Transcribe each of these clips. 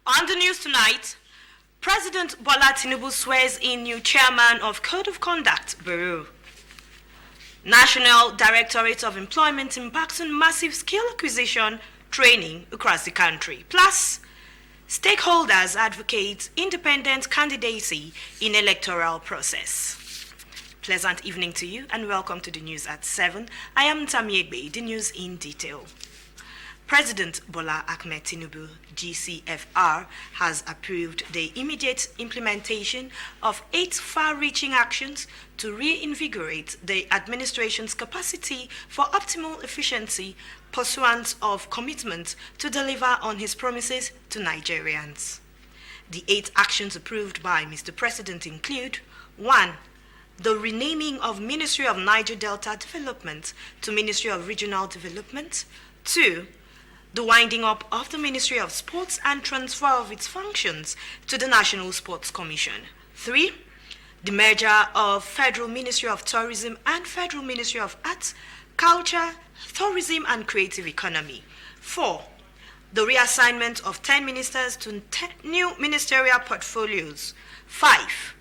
On the news tonight, President Bola Tinubu swears in new chairman of Code of Conduct Bureau. National Directorate of Employment embarks on massive skill acquisition training across the country. Plus, stakeholders advocate independent candidacy in electoral process. Pleasant evening to you and welcome to the news at 7. I am Tamiegbe, the news in detail. President Bola Ahmed Tinubu, GCFR, has approved the immediate implementation of 8 far-reaching actions to reinvigorate the administration's capacity for optimal efficiency pursuant of commitment to deliver on his promises to Nigerians. The 8 actions approved by Mr. President include: 1. The renaming of Ministry of Niger Delta Development to Ministry of Regional Development. 2. The winding up of the Ministry of Sports and transfer of its functions to the National Sports Commission. 3. The merger of Federal Ministry of Tourism and Federal Ministry of Arts, Culture, Tourism and Creative Economy. 4. The reassignment of 10 ministers to 10 new ministerial portfolios. 5.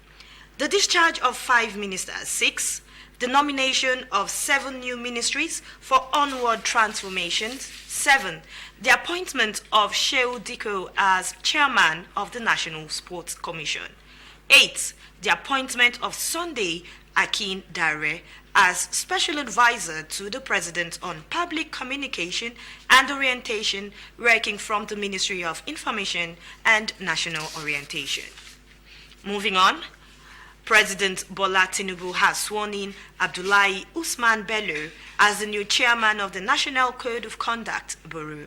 The discharge of 5 ministers. 6. The nomination of 7 new ministries for onward transformations. 7. The appointment of Shehu Diko as chairman of the National Sports Commission. 8. The appointment of Sunday Akin Dare as special advisor to the President on Public Communication and Orientation, working from the Ministry of Information and National Orientation. Moving on, President Bola Tinubu has sworn in Abdullahi Usman Bello as the new chairman of the National Code of Conduct Bureau.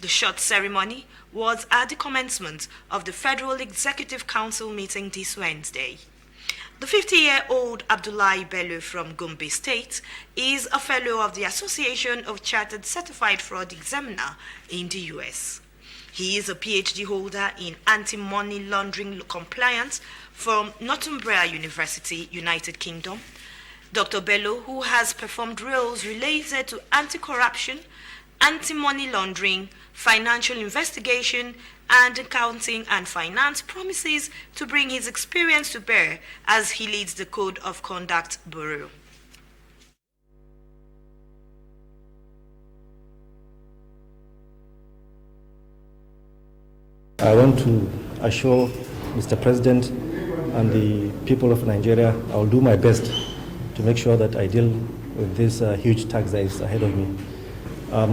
The short ceremony was at the commencement of the Federal Executive Council meeting this Wednesday. The 50-year-old Abdullahi Bello from Gombe State is a fellow of the Association of Chartered Certified Fraud Examiner in the U.S. He is a PhD holder in anti-money laundering compliance from Northumbria University, United Kingdom. Dr. Bello, who has performed roles related to anti-corruption, anti-money laundering, financial investigation, and accounting and finance, promises to bring his experience to bear as he leads the Code of Conduct Bureau. I want to assure Mr. President and the people of Nigeria I will do my best to make sure that I deal with this huge task that is ahead of me.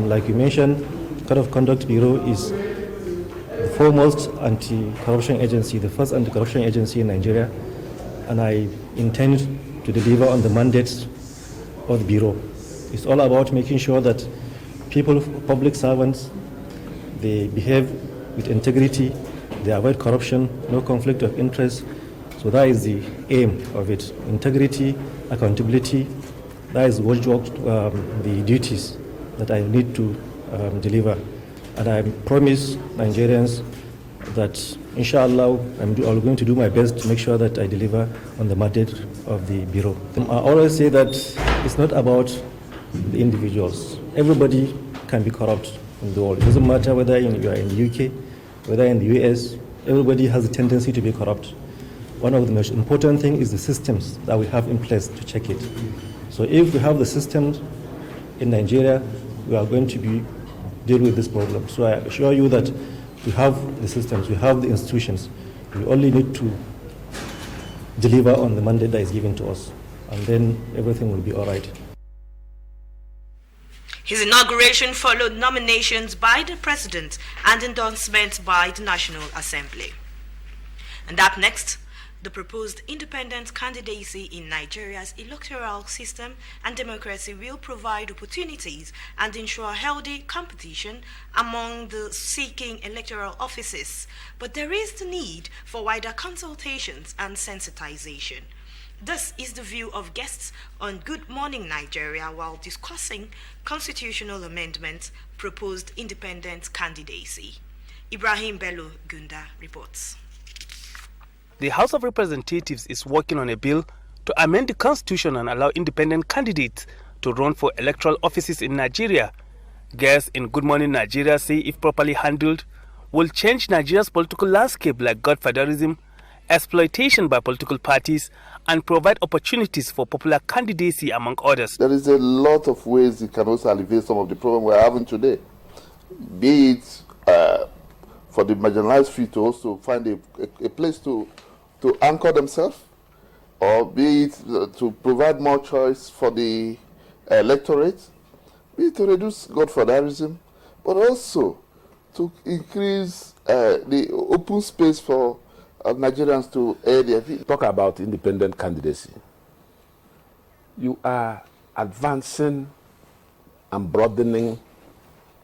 Like you mentioned, Code of Conduct Bureau is the foremost anti-corruption agency, the first anti-corruption agency in Nigeria, and I intend to deliver on the mandates of the Bureau. It's all about making sure that people, public servants, they behave with integrity, they avoid corruption, no conflict of interest. So that is the aim of it. Integrity, accountability, that is what the duties that I need to deliver. And I promise Nigerians that, inshallah, I'm going to do my best to make sure that I deliver on the mandate of the Bureau. I always say that it's not about the individuals. Everybody can be corrupt in the world. It doesn't matter whether you are in the UK, whether in the US, everybody has a tendency to be corrupt. One of the most important things is the systems that we have in place to check it. So if we have the systems in Nigeria, we are going to deal with this problem. So I assure you that we have the systems, we have the institutions. We only need to deliver on the mandate that is given to us, and then everything will be all right. His inauguration followed nominations by the President and endorsements by the National Assembly. And up next, The proposed independent candidacy in Nigeria's electoral system and democracy will provide opportunities and ensure healthy competition among the seeking electoral offices, but there is the need for wider consultations and sensitization. This is the view of guests on Good Morning Nigeria while discussing constitutional amendments proposed independent candidacy. Ibrahim Bello Gunda reports. The House of Representatives is working on a bill to amend the constitution and allow independent candidates to run for electoral offices in Nigeria. Guests in Good Morning Nigeria say if properly handled, will change Nigeria's political landscape like godfatherism, exploitation by political parties, and provide opportunities for popular candidacy among others. There is a lot of ways it can also alleviate some of the problem we're having today. Be it for the marginalized few to also find a place to anchor themselves, or be it to provide more choice for the electorate, be it to reduce godfatherism, but also to increase the open space for Nigerians to air their view. Talk about independent candidacy. You are advancing and broadening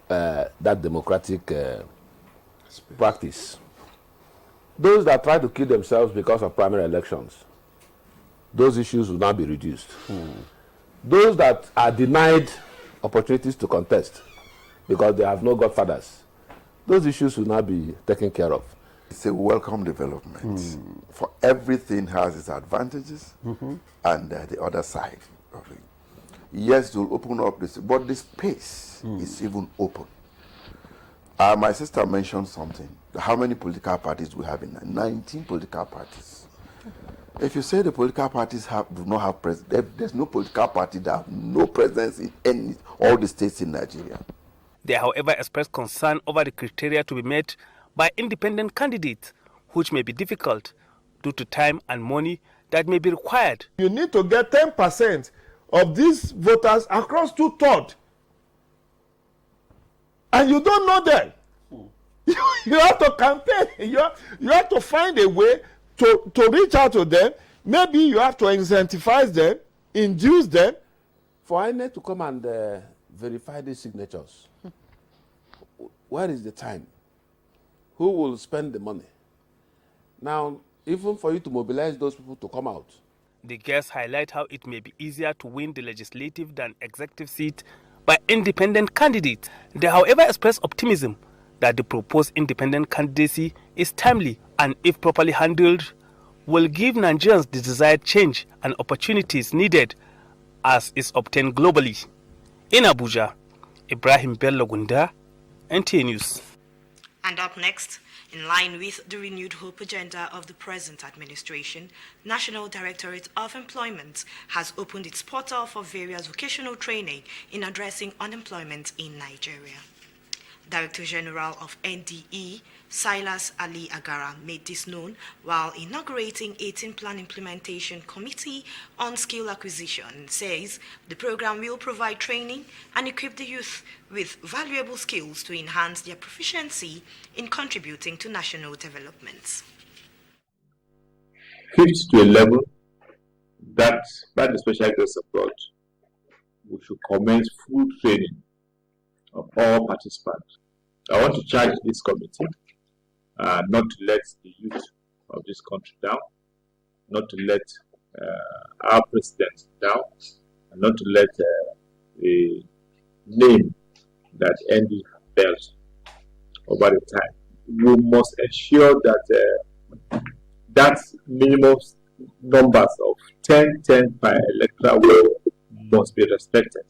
that democratic practice. Those that try to kill themselves because of primary elections, those issues will now be reduced. Those that are denied opportunities to contest because they have no godfathers, those issues will now be taken care of. It's a welcome development. For everything has its advantages and the other side of it. Yes, it will open up this, but the space is even open. My sister mentioned something. How many political parties we have in 19 political parties. If you say the political parties do not have president, there's no political party that have no presence in all the states in Nigeria. They, however, expressed concern over the criteria to be met by independent candidates, which may be difficult due to time and money that may be required. You need to get 10% of these voters across 2/3. And you don't know them. You have to campaign. You have to find a way to reach out to them. Maybe you have to incentivize them, induce them. For INEC to come and verify these signatures, where is the time? Who will spend the money? Now, even for you to mobilize those people to come out. The guests highlight how it may be easier to win the legislative than executive seat by independent candidates. They, however, express optimism that the proposed independent candidacy is timely and, if properly handled, will give Nigerians the desired change and opportunities needed as is obtained globally. In Abuja, Ibrahim Bello Gunda, NTA News. And up next, in line with the renewed hope agenda of the present administration, National Directorate of Employment has opened its portal for various vocational training in addressing unemployment in Nigeria. Director General of NDE, Silas Ali Agara, made this known while inaugurating 18 Plan Implementation Committee on Skill Acquisition and says the program will provide training and equip the youth with valuable skills to enhance their proficiency in contributing to national development. Fifth to a level that, by the special grace of God, we should commence full training of all participants. I want to charge this committee not to let the youth of this country down, not to let our president down, and not to let the name that ND bears over the time. We must ensure that that minimum numbers of 10 per electoral vote must be respected.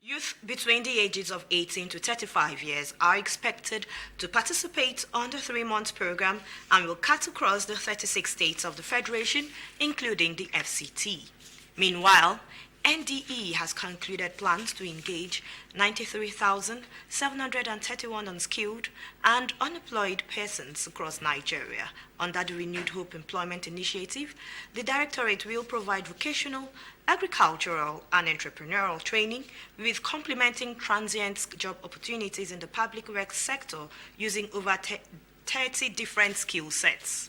Youth between the ages of 18 to 35 years are expected to participate on the 3-month program and will cut across the 36 states of the Federation, including the FCT. Meanwhile, NDE has concluded plans to engage 93,731 unskilled and unemployed persons across Nigeria. Under the Renewed Hope Employment Initiative, the Directorate will provide vocational, agricultural, and entrepreneurial training with complementing transient job opportunities in the public works sector using over 30 different skill sets.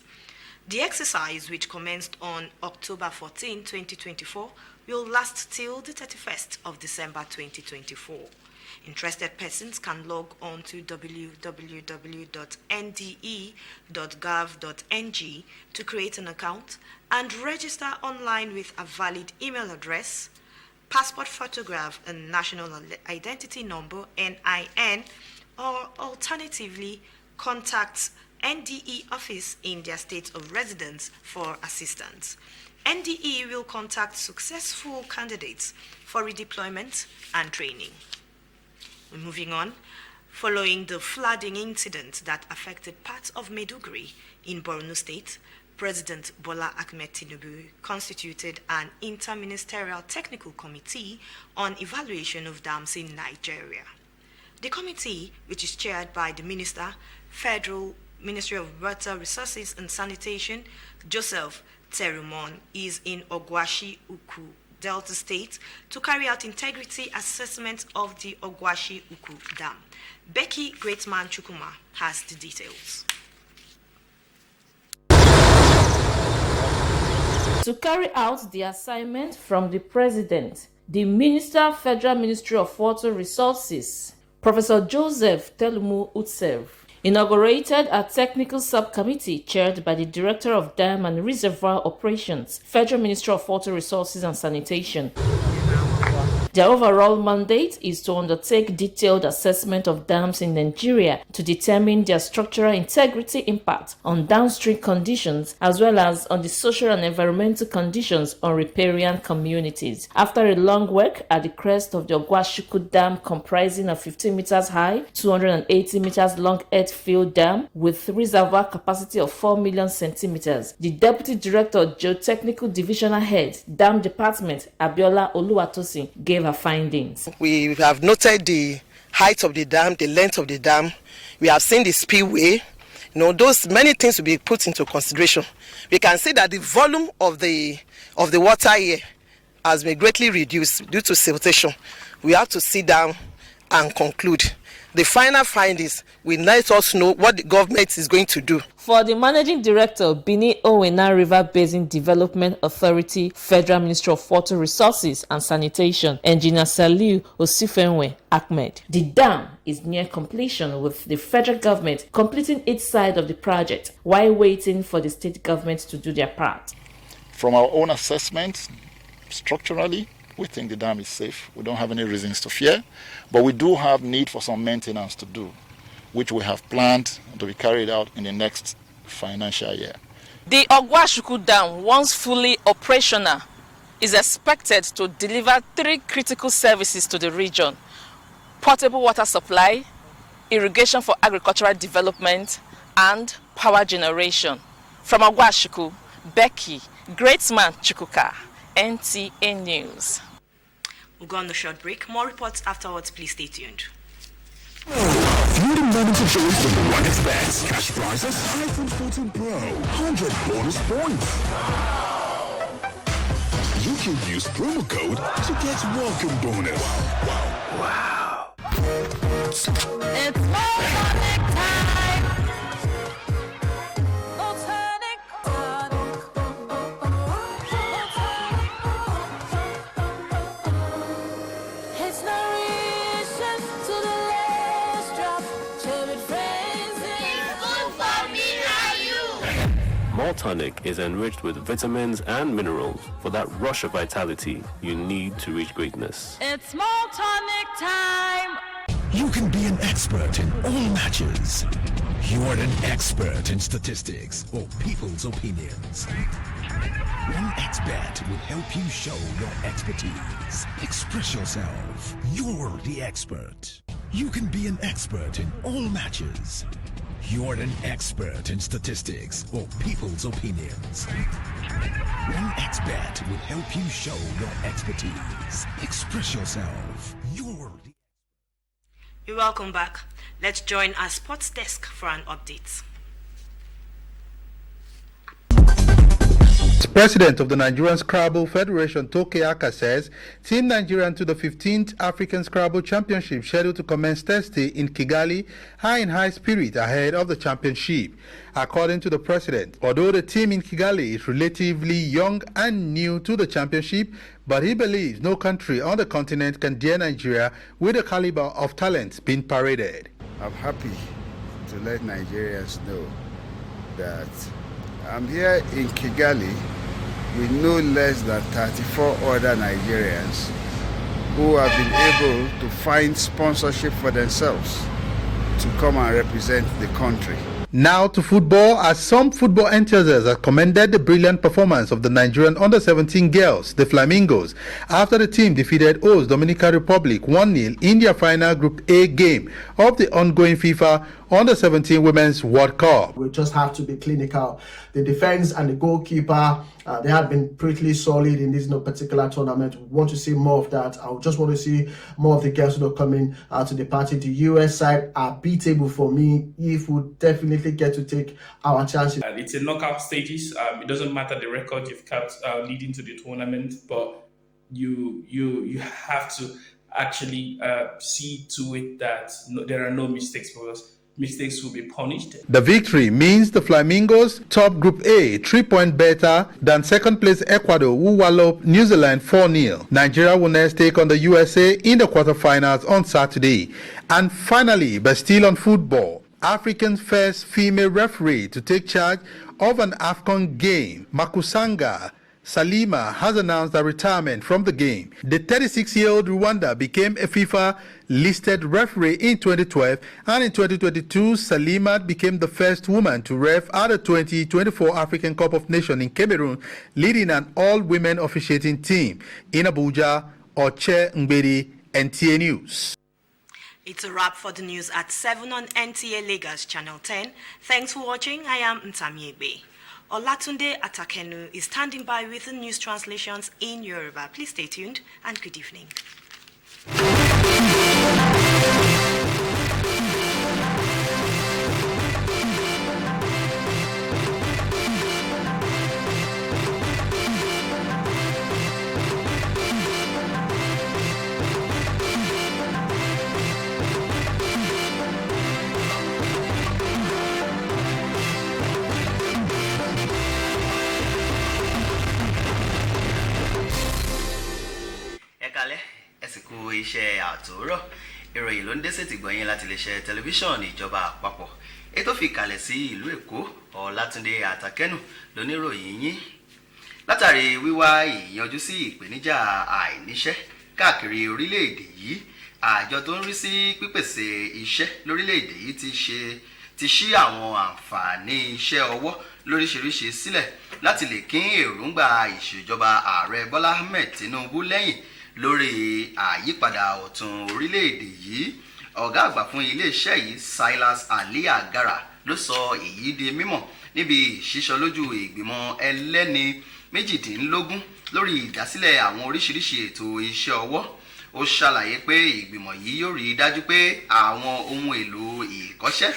The exercise, which commenced on October 14, 2024, will last till the 31st of December 2024. Interested persons can log on to www.nde.gov.ng to create an account and register online with a valid email address, passport photograph, and national identity number (NIN), or alternatively contact NDE office in their state of residence for assistance. NDE will contact successful candidates for redeployment and training. Moving on, following the flooding incident that affected parts of Maiduguri in Borno State, President Bola Ahmed Tinubu constituted an interministerial technical committee on evaluation of dams in Nigeria. The committee, which is chaired by the Minister, Federal Ministry of Water Resources and Sanitation, Joseph Terumon, is in Ogwashi Uku, Delta State, to carry out integrity assessment of the Ogwashi Uku Dam. Becky Greatman Chukuma has the details. To carry out the assignment from the President, the Minister, Federal Ministry of Water Resources, Professor Joseph Telumu Utsev, inaugurated a technical subcommittee chaired by the Director of Dam and Reservoir Operations, Federal Ministry of Water Resources and Sanitation. Their overall mandate is to undertake detailed assessment of dams in Nigeria to determine their structural integrity impact on downstream conditions as well as on the social and environmental conditions on riparian communities. After a long work at the crest of the Ogwashiku Dam, comprising a 15 meters high, 280 meters long earth-filled dam with reservoir capacity of 4 million centimeters, the Deputy Director, Geotechnical Divisional Head, Dam Department, Abiola Oluwatosin, gave her findings. We have noted the height of the dam, the length of the dam. We have seen the spillway. Those many things will be put into consideration. We can see that the volume of the water here has been greatly reduced due to siltation. We have to sit down and conclude. The final findings will let us know what the government is going to do. For the Managing Director, Bini Owena River Basin Development Authority, Federal Ministry of Water Resources and Sanitation, Engineer Saliu Osifenwe Ahmed, the dam is near completion, with the federal government completing its side of the project while waiting for the state government to do their part. From our own assessment, structurally, we think the dam is safe. We don't have any reasons to fear, but we do have need for some maintenance to do, which we have planned to be carried out in the next financial year. The Ogwashiku Dam, once fully operational, is expected to deliver 3 critical services to the region: potable water supply, irrigation for agricultural development, and power generation. From Ogwashiku, Becky Greatman Chukuka, NTA News. We'll go on the short break. More reports afterwards. Please stay tuned. Fuel the moments of joy from the OneXBet. Cash prizes, iPhone 14 Pro, 100 bonus points. You can use promo code to get welcome bonus. Wow. It's Voltonic time. Voltonic. It's no reason to the last drop. Cherry frenzy. Good for me, are you? Voltonic is enriched with vitamins and minerals for that rush of vitality you need to reach greatness. It's Voltonic time. You can be an expert in all matches. You are an expert in statistics or people's opinions. OneXBet will help you show your expertise. Express yourself. You're the expert. You can be an expert in all matches. You are an expert in statistics or people's opinions. OneXBet will help you show your expertise. Express yourself. You're welcome back. Let's join our sports desk for an update. President of the Nigerian Scrabble Federation, Toke Aka, says Team Nigeria to the 15th African Scrabble Championship scheduled to commence Thursday in Kigali are in high spirit ahead of the championship. According to the president, although the team in Kigali is relatively young and new to the championship, but he believes no country on the continent can dare Nigeria with the caliber of talents being paraded. I'm happy to let Nigerians know that I'm here in Kigali with no less than 34 other Nigerians who have been able to find sponsorship for themselves to come and represent the country. Now to football, as some football enthusiasts have commended the brilliant performance of the Nigerian under-17 girls, the Flamingos, after the team defeated host Dominican Republic 1-0 in their final Group A game of the ongoing FIFA Under-17 Women's World Cup. We just have to be clinical. The defense and the goalkeeper, they have been pretty solid in this particular tournament. We want to see more of that. I just want to see more of the girls who are coming to the party. The US side are beatable for me if we definitely get to take our chances. It's a knockout stages. It doesn't matter the record you've kept leading to the tournament, but you have to actually see to it that there are no mistakes, because mistakes will be punished. The victory means the Flamingos top Group A 3-point better than second place Ecuador, who walloped New Zealand 4-0. Nigeria will next take on the USA in the quarterfinals on Saturday. And finally, but still on football, Africa's first female referee to take charge of an AFCON game, Makusanga Salima, has announced her retirement from the game. The 36-year-old Rwanda became a FIFA-listed referee in 2012, and in 2022, Salima became the first woman to ref at the 2024 African Cup of Nations in Cameroon, leading an all-women officiating team. In Abuja, Oche Ngbedi, NTA News. It's a wrap for the news at 7 on NTA Lagos Channel 10. Thanks for watching. I am Ntamiebe. Olatunde Atakenu is standing by with the news translations in Yoruba. Please stay tuned and good evening. Iṣẹ́ àtòrọ̀ ìròyìn ló ń dé sétí gbọ̀nyìn láti lè ṣe tẹlifíṣọ̀n ìjọba àpapọ̀ ètò fi kalẹ̀ sí ìlú Èkó. Ọlátúndé Àtàkẹ́nù lóníròyìn yín. Látàrí wíwá ìyanjú sí ìpèníjà àìníṣẹ́ káàkiri orílẹ̀-èdè yìí, àjọ tó ń rí sí pípèsè iṣẹ́ lórílẹ̀-èdè yìí ti ṣí àwọn àǹfààní iṣẹ́ ọwọ́ lóríṣiríṣi sílẹ̀ láti lè kín èròǹgbà ìṣèjọba ààrẹ Bọ́lá Ahmed Tinubu lẹ́yìn lórí àyípadà ọ̀tun orílẹ̀-èdè yìí. Ọ̀gá àgbà fún iléeṣẹ́ yìí Silas Ali Agara ló sọ èyí di mímọ̀ níbi ìṣísọlójú ìgbìmọ̀ ẹlẹ́ni 18 lórí ìdásílẹ̀ àwọn oríṣiríṣi ètò iṣẹ́ ọwọ́. Ó ṣàlàyé pé ìgbìmọ̀ yìí yóò rí dájú pé àwọn ohun èlò ìkọ́ṣẹ́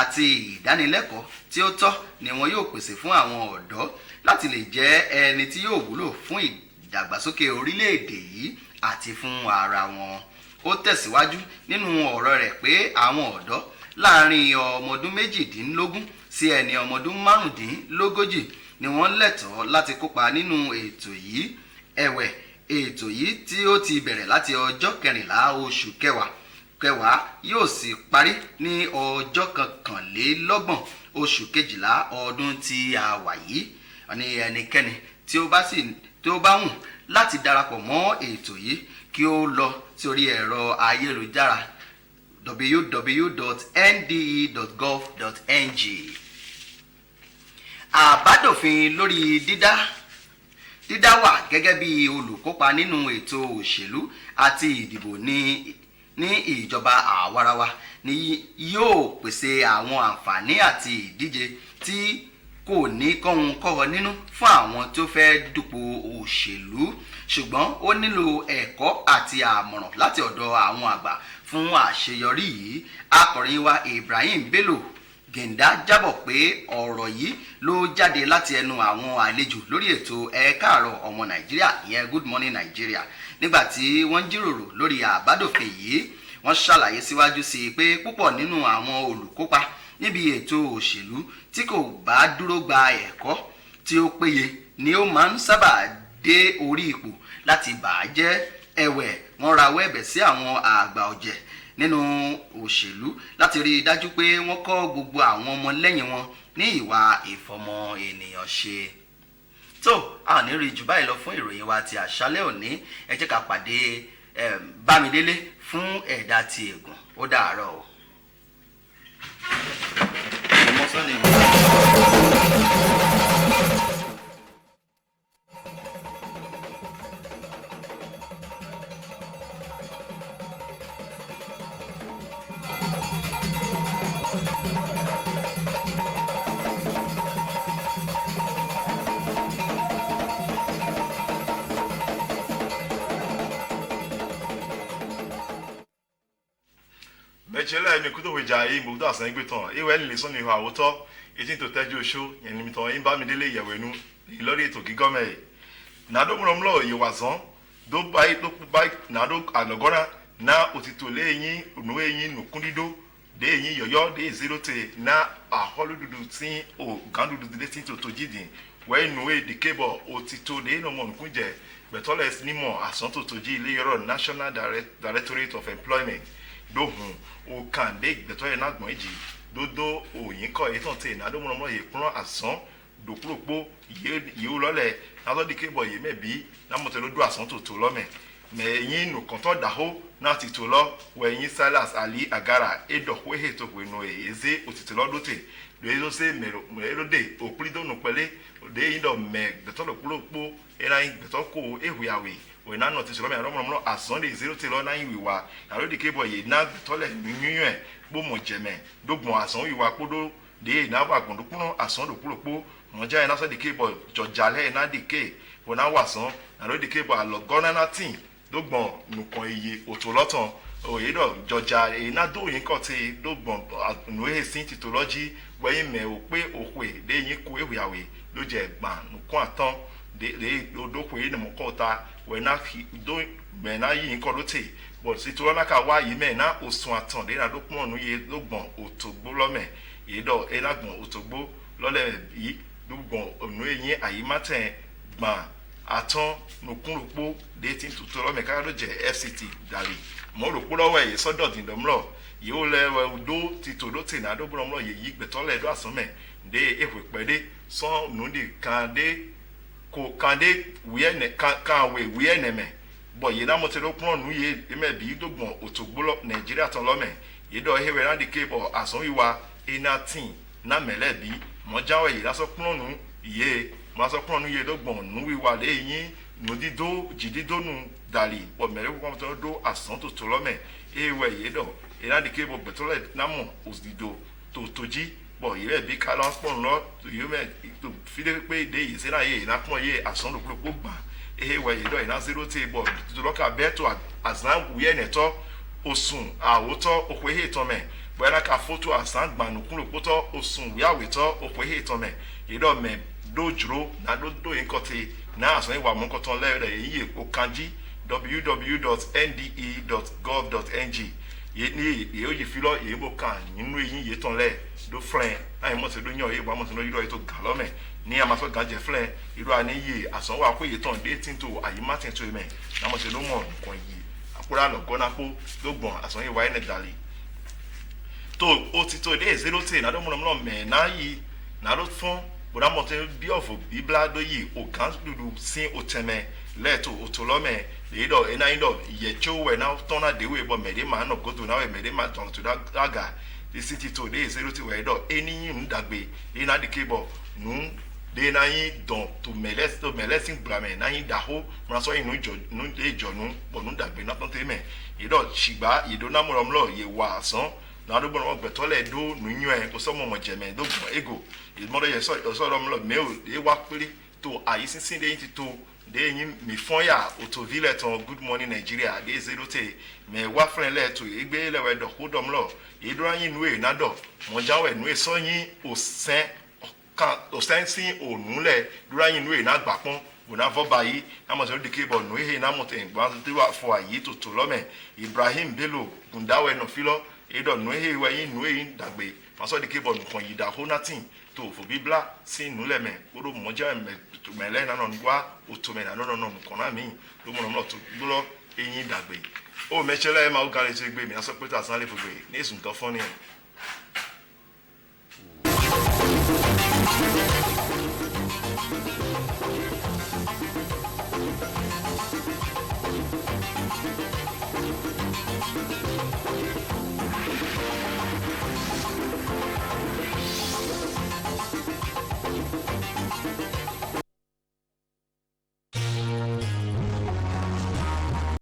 àti ìdánilẹ́kọ̀ọ́ tí ó tọ́ ni wọn yóò pèsè fún àwọn ọ̀dọ́ láti lè jẹ́ ẹni tí yóò wúlò fún ìdàgbàsókè orílẹ̀-èdè yìí àti fún ara wọn. Ó tẹ̀síwájú nínú ọ̀rọ̀ rẹ̀ pé àwọn ọ̀dọ́ láàrin ọmọ ọdún 18 sí ẹni ọmọ ọdún 35 ni wọ́n lẹ́tọ̀ọ́ láti kópa nínú ètò yìí. Ẹ̀wẹ̀, ètò yìí tí ó ti bẹ̀rẹ̀ láti ọjọ́ 14 oṣù kẹwàá yóò sì parí ní ọjọ́ 21 oṣù kejìlá ọdún tí a wà yìí. Ní ẹnikẹ́ni tí ó bá wù láti darapọ̀ mọ́ ètò yìí kí ó lọ sórí ẹ̀rọ ayélujára www.nde.gov.ng. Àbádòfin lórí dídá wà gẹ́gẹ́ bí olùkópa nínú ètò òṣèlú àti ìdìbò ní ìjọba àwarawa ni yóò pèsè àwọn àǹfààní àti ìdíje tí kò ní kọ́hun nínú fún àwọn tó fẹ́ dupò òṣèlú, ṣùgbọ́n ó nílò ẹ̀kọ́ àti àmọ̀ràn láti ọ̀dọ̀ àwọn àgbà fún àṣeyọrí yìí. Akọ̀ròyìn wa Ibrahim Bello Gẹ̀ǹdá jábọ̀ pé ọ̀rọ̀ yìí ló jáde láti ẹnu àwọn àlejò lórí ètò ẹ káàárọ̀ ọmọ Nàìjíríà ìyẹn Good Morning Nigeria nígbà tí wọ́n jíròrò lórí àbádòfin yìí. Wọ́n ṣàlàyé síwájú sí i pé púpọ̀ nínú àwọn olùkópa níbi ètò òṣèlú tí kò bá dúró gba ẹ̀kọ́ tí ó péye ni ó máa ń sábà dé orí ipò láti bà á jẹ́. Ẹ̀wẹ̀ wọ́n rawọ́ ẹ̀bẹ̀ sí àwọn àgbà ọ̀jẹ̀ nínú òṣèlú láti rí i dájú pé wọ́n kọ́ gbogbo àwọn ọmọ lẹ́yìn wọn ní ìwà ìfọmọ ènìyàn ṣe. tó a ò ní rí jù báyìí lọ fún ìròyìn wa ti àṣálẹ́ òní. Ẹ jẹ́ ká pàdé Bámidélé fún ẹ̀dá ti ègùn. Ó dàárọ̀ o. Mechele mi kudo weja yi mo da san gbe tan ewe le so ni ho awoto etin to teju osho yen mi tan yin Bámidélé yewenu lórí ètò gigome na do mo mlo ye wazan do bai na do anogora na otito le yin onu eyin nukundido de yin yoyo de zero te na aholududu tin o gandudu de tin to tojidin we nu e de kebo otito de no mo nkunje betoles ni mo asan to toji ile yoro National Directorate of Employment dohun o kan de beto na gbon eji dodo oyin ko etan te na do mo mo ye kun asan dokuropo ye o lole na lo dike bo ye mebi na mo te lo do asan to lo me yin no kan to daho na ti to lo we yin Silas Ali Agara edoku he to we no eze otiti lo dote do ezo se mero de oprido no pele de yin do me beto dokuropo era yin beto ko ehuyawe we na not so me ro asan de zero te lo na yin wiwa na lo dike bo ye na tole nyun bo mo jeme dogbon asan wiwa podo de na wa gbon dokun asan dokuropo mo ja na so dike bo jojale na dike we na wasan na lo dike bo alogona na tin dogbon nukon iye otolotan oye do joja na do yin ko ti dogbon nu e sin titology we yin me o pe ohwe de yin ku ehuyawe lo je gban nukon atan de odoko yin mo ko ta we na do me na yin ko lo ti but titolona ka wa yi me na osun atan de na dokun nu ye dogbon otogbo lo me ye do e na gbon otogbo lo le yi dogbon nu eyin ayimaten gban atan nukunrupo de tin tuto lo me ka lo je FCT dali mo ro po lowo e sodo din domlo ye o le do titolo tin na do bromlo ye yi gbeto le do asan me de ehwe pede so nu di kan de ko kan de we ne kan we ne me bo ye na mo te lo pon nu ye me bi dogbon otogbo lo Nigeria ton lo me ye do hewe na di kebo asan wiwa ina tin na mele bi mo jawe ye la so pon nu ye ma so pon nu ye dogbon nu wiwa le yin nu dido jidido nu dali bo mere ko mo do asan to lo me ewe ye do ina di kebo betole na mo osdido to toji bo ye bi ka lo pon lo yo me to file pe de yi se na ye na pon ye asan lo gba ewe ye do ina zero te bo to lo ka beto azan we ne to osun awoto okwe he to me bo na ka photo asan gba nu kun lo poto osun we aweto okwe he to me ye do me dojuro na do inkote na asan wa mo koton le re yi o kanji www.nde.gov.ng ye ni ye o yi filo ye bo kan ninu yin ye ton le do flen ai mo se do yan ye bo mo se no yiro to gan lo me ni ama so gan je flen iru ani ye asan wa ko ye ton de tin to ayi matin to me na mo se do mo kon yi apura lo gona po do gbon asan ye wa ene dali to o ti to de 0 na do mo me na yi na do fun bora mo te bi of bibla do yi o kan dudu sin o teme leto otolome le do ena indo ye chowe na tona de we bo me de ma no go to na we me de ma ton to that aga the city to de 0 we do eni yin dagbe ena de kebo nu de na yin don to melesing brame na yin daho mo so yin nu de jonu bo nu dagbe na ton te me ye do shigba ye do na mo lo ye wa asan na do bo mo gbetole do nu yun e ko so mo jeme do ego mo do ye so ro mo lo me o e wa pere to ayi sinsin de yin ti to de yin mi fon ya otovile ton good morning Nigeria de zerote me wa friend le to egbe le we do kodom lo idro yin nu e na do mo jawe nu e so yin osen kan osen sin onu le duro yin nu e na gbapon una vo bayi na mo so de keyboard nu e na mo te gba ti wa fo ayi to to lo me Ibrahim Bello gundawe no filo edo nu e we yin nu e dagbe ma so de keyboard kon yi da ho nothing to fo bibla sin nu le me odo mo jawe me mele na no ngwa otume na no kona mi do mo no to gbo eyin dagbe o me chele ma o gale se gbe mi aso pe ta san le fogbe ni sun to fun ni